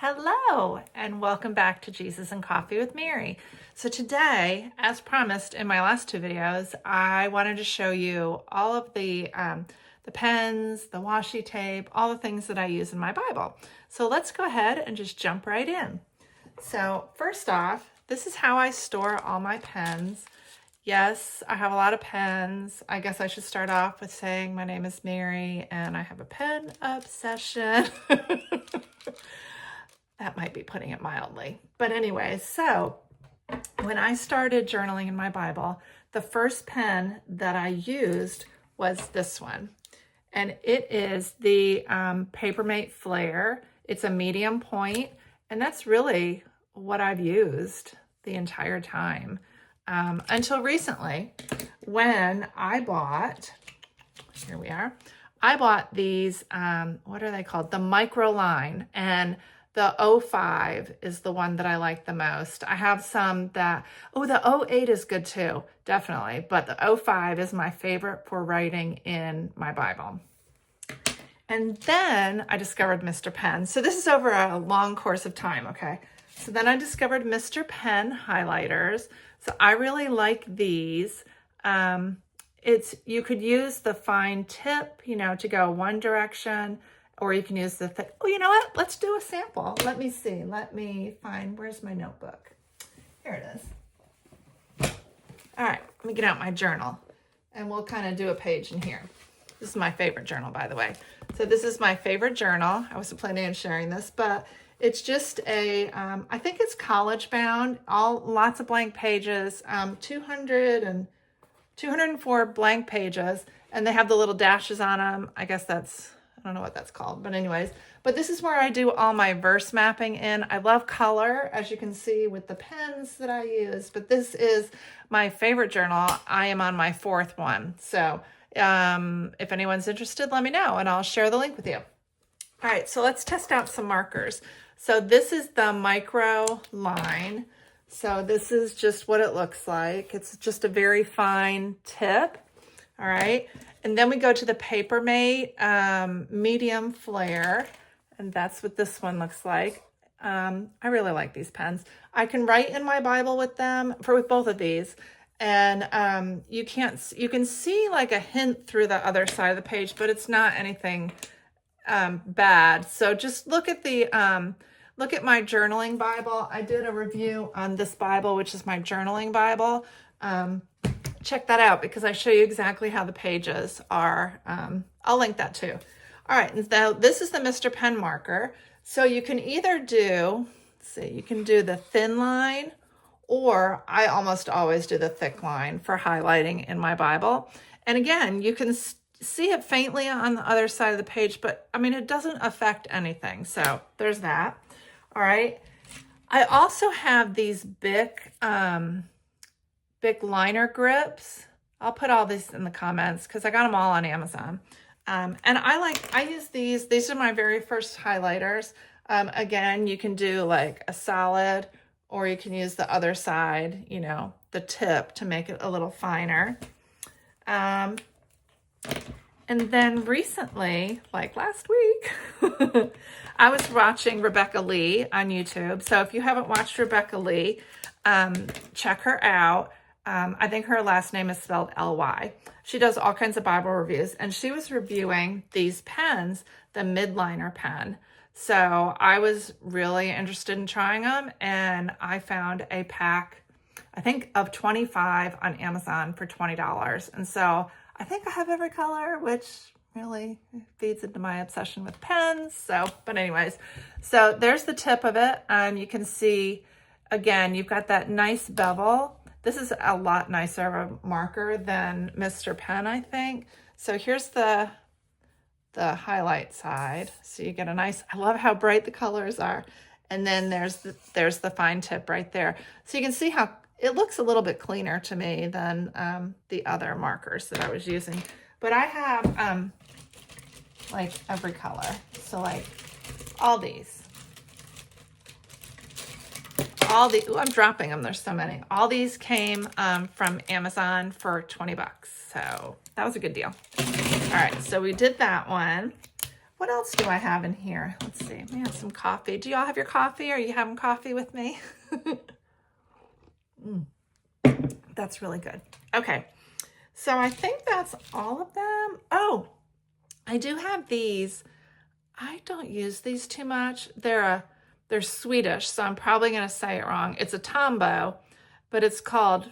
Hello, and welcome back to Jesus and Coffee with Mary. So today, as promised in my last two videos, I wanted to show you all of the pens, the washi tape, all the things that I use in my Bible. So let's go ahead and just jump right in. So first off, this is how I store all my pens. Yes, I have a lot of pens. I guess I should start off with saying my name is Mary and I have a pen obsession. That might be putting it mildly. But anyway, so when I started journaling in my Bible, the first pen that I used was this one. And it is the Mate Flair. It's a medium point, and that's really what I've used the entire time. Until recently, when I bought, here we are, I bought these, what are they called? The micro line, and the 05 is the one that I like the most. I have some that, the 08 is good too, definitely. But the 05 is my favorite for writing in my Bible. And then I discovered Mr. Pen. So this is over a long course of time, okay? So then I discovered Mr. Pen highlighters. So I really like these. You could use the fine tip, to go one direction, or you can use the thick. Oh, you know what? Let's do a sample. Let me see. Let me find, where's my notebook? Here it is. All right, let me get out my journal and we'll kind of do a page in here. This is my favorite journal, by the way. So this is my favorite journal. I wasn't planning on sharing this, but it's just a, I think it's college bound, lots of blank pages, 204 blank pages, and they have the little dashes on them. I guess I don't know what that's called, but anyways, but this is where I do all my verse mapping in. I love color, as you can see with the pens that I use, but this is my favorite journal. I am on my fourth one. So if anyone's interested, let me know and I'll share the link with you. All right, so let's test out some markers. So this is the micro line. So this is just what it looks like. It's just a very fine tip. All right. And then we go to the Mate medium flare. And that's what this one looks like. I really like these pens. I can write in my Bible with them, with both of these. And you can see like a hint through the other side of the page, but it's not anything bad. So just look at look at my journaling Bible. I did a review on this Bible, which is my journaling Bible. Check that out because I show you exactly how the pages are. I'll link that too. All right, now this is the Mr. Pen marker. So you can either do, you can do the thin line, or I almost always do the thick line for highlighting in my Bible. And again, you can see it faintly on the other side of the page, but I mean, it doesn't affect anything. So there's that. All right. I also have these BIC Liner Grips. I'll put all these in the comments because I got them all on Amazon. And I use these. These are my very first highlighters. Again, you can do like a solid, or you can use the other side, the tip to make it a little finer. And then recently, like last week, I was watching Rebecca Lee on YouTube. So if you haven't watched Rebecca Lee, check her out. I think her last name is spelled L-Y. She does all kinds of Bible reviews, and she was reviewing these pens, the Mildliner pen. So I was really interested in trying them, and I found a pack, I think, of 25 on Amazon for $20. And so I think I have every color, which really feeds into my obsession with pens. So, but anyways, so there's the tip of it. You can see, again, you've got that nice bevel. This is a lot nicer of a marker than Mr. Pen, I think. So here's the highlight side. So you get a nice, I love how bright the colors are. And then there's the fine tip right there. So you can see how it looks a little bit cleaner to me than the other markers that I was using. But I have like every color. So like all these. Ooh, I'm dropping them. There's so many. All these came from Amazon for 20 bucks. So that was a good deal. All right, so we did that one. What else do I have in here? Let's see. We have some coffee. Do y'all have your coffee? Are you having coffee with me? That's really good. Okay. So I think that's all of them. Oh, I do have these. I don't use these too much. They're Swedish, so I'm probably going to say it wrong. It's a Tombow, but it's called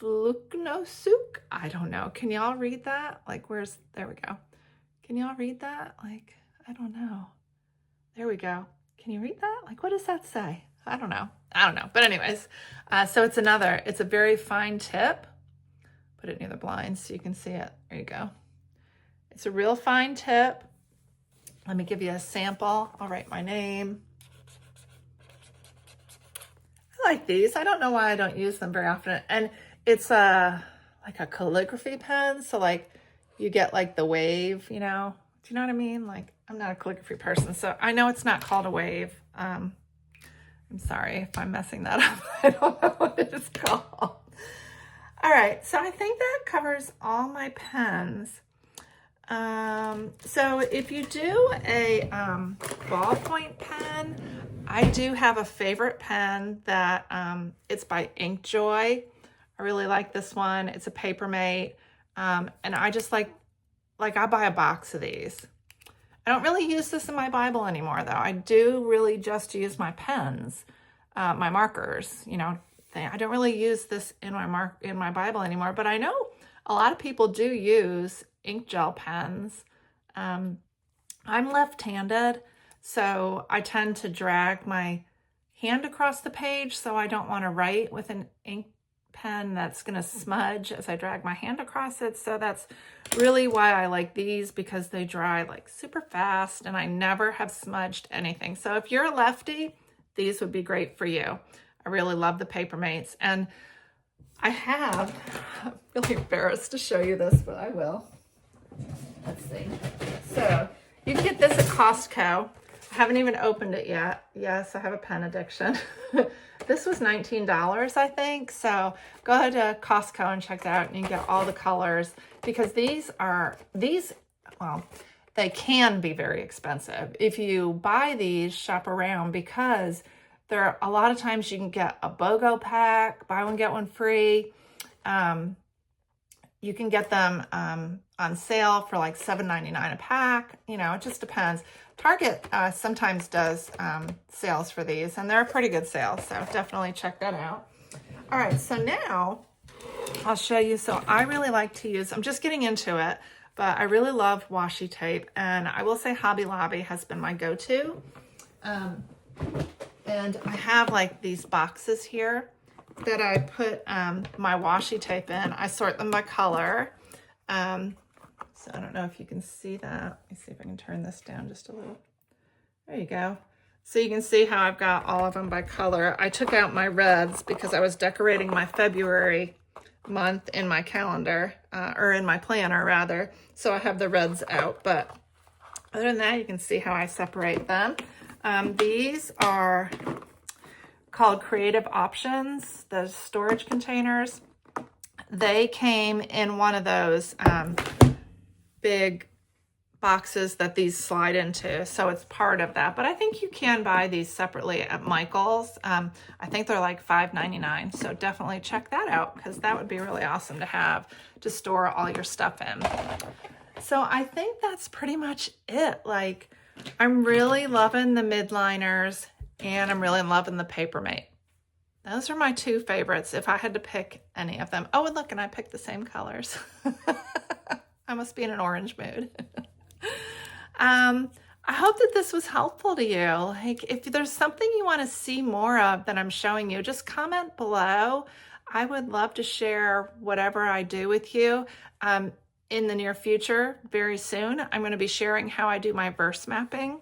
Fudenosuke. I don't know. Can y'all read that? Like, there we go. Can y'all read that? Like, I don't know. There we go. Can you read that? Like, what does that say? I don't know. But anyways, so it's a very fine tip. Put it near the blinds so you can see it. There you go. It's a real fine tip. Let me give you a sample. I'll write my name. I like these. I don't know why I don't use them very often. And it's like a calligraphy pen. So like you get like the wave, you know? Do you know what I mean? Like I'm not a calligraphy person, so I know it's not called a wave. I'm sorry if I'm messing that up. I don't know what it is called. All right, so I think that covers all my pens. So if you do a ballpoint pen, I do have a favorite pen that it's by InkJoy. I really like this one. It's a paper mate, and I just like I buy a box of these. I don't really use this in my Bible anymore, though. I do really just use my pens, my markers. You know, I don't really use this in my Bible anymore. But I know a lot of people do use ink gel pens. I'm left-handed, so I tend to drag my hand across the page, so I don't want to write with an ink pen that's going to smudge as I drag my hand across it. So that's really why I like these, because they dry like super fast and I never have smudged anything. So if you're a lefty, these would be great for you. I really love the paper mates. And I'm really embarrassed to show you this, but I will. Let's see. So you can get this at Costco. I haven't even opened it yet. Yes, I have a pen addiction. This was $19, I think. So go ahead to Costco and check that out, and you get all the colors, because well, they can be very expensive. If you buy these, shop around, because a lot of times you can get a BOGO pack, buy one, get one free. You can get them on sale for like $7.99 a pack. You know, it just depends. Target sometimes does sales for these, and they're a pretty good sale, so definitely check that out. All right, so now I'll show you. So I really like to use, I'm just getting into it, but I really love washi tape, and I will say Hobby Lobby has been my go-to. And I have like these boxes here that I put my washi tape in. I sort them by color. So I don't know if you can see that. Let me see if I can turn this down just a little. There you go. So you can see how I've got all of them by color. I took out my reds because I was decorating my February month in my calendar, or in my planner rather. So I have the reds out, but other than that, you can see how I separate them. These are called Creative Options, the storage containers. They came in one of those big boxes that these slide into, so it's part of that. But I think you can buy these separately at Michael's. I think they're like $5.99, so definitely check that out, because that would be really awesome to have to store all your stuff in. So I think that's pretty much it. Like, I'm really loving the Mildliners, and I'm really loving the Paper Mate. Those are my two favorites if I had to pick any of them. Oh, and look, and I picked the same colors. I must be in an orange mood. I hope that this was helpful to you. Like, if there's something you want to see more of that I'm showing you, just comment below. I would love to share whatever I do with you. In the near future, very soon, I'm going to be sharing how I do my verse mapping,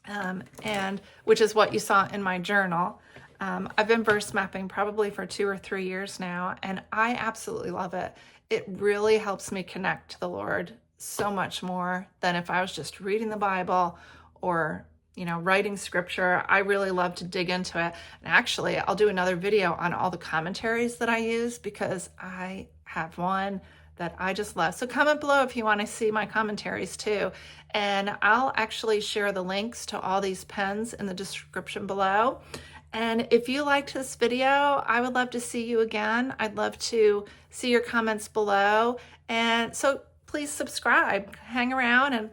and which is what you saw in my journal. I've been verse mapping probably for 2 or 3 years now, and I absolutely love it. It really helps me connect to the Lord so much more than if I was just reading the Bible or, you know, writing scripture. I really love to dig into it. And actually, I'll do another video on all the commentaries that I use, because I have one that I just love. So comment below if you want to see my commentaries too. And I'll actually share the links to all these pens in the description below. And if you liked this video, I would love to see you again. I'd love to see your comments below. And so please subscribe, hang around and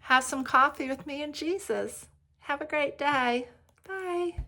have some coffee with me and Jesus. Have a great day. Bye.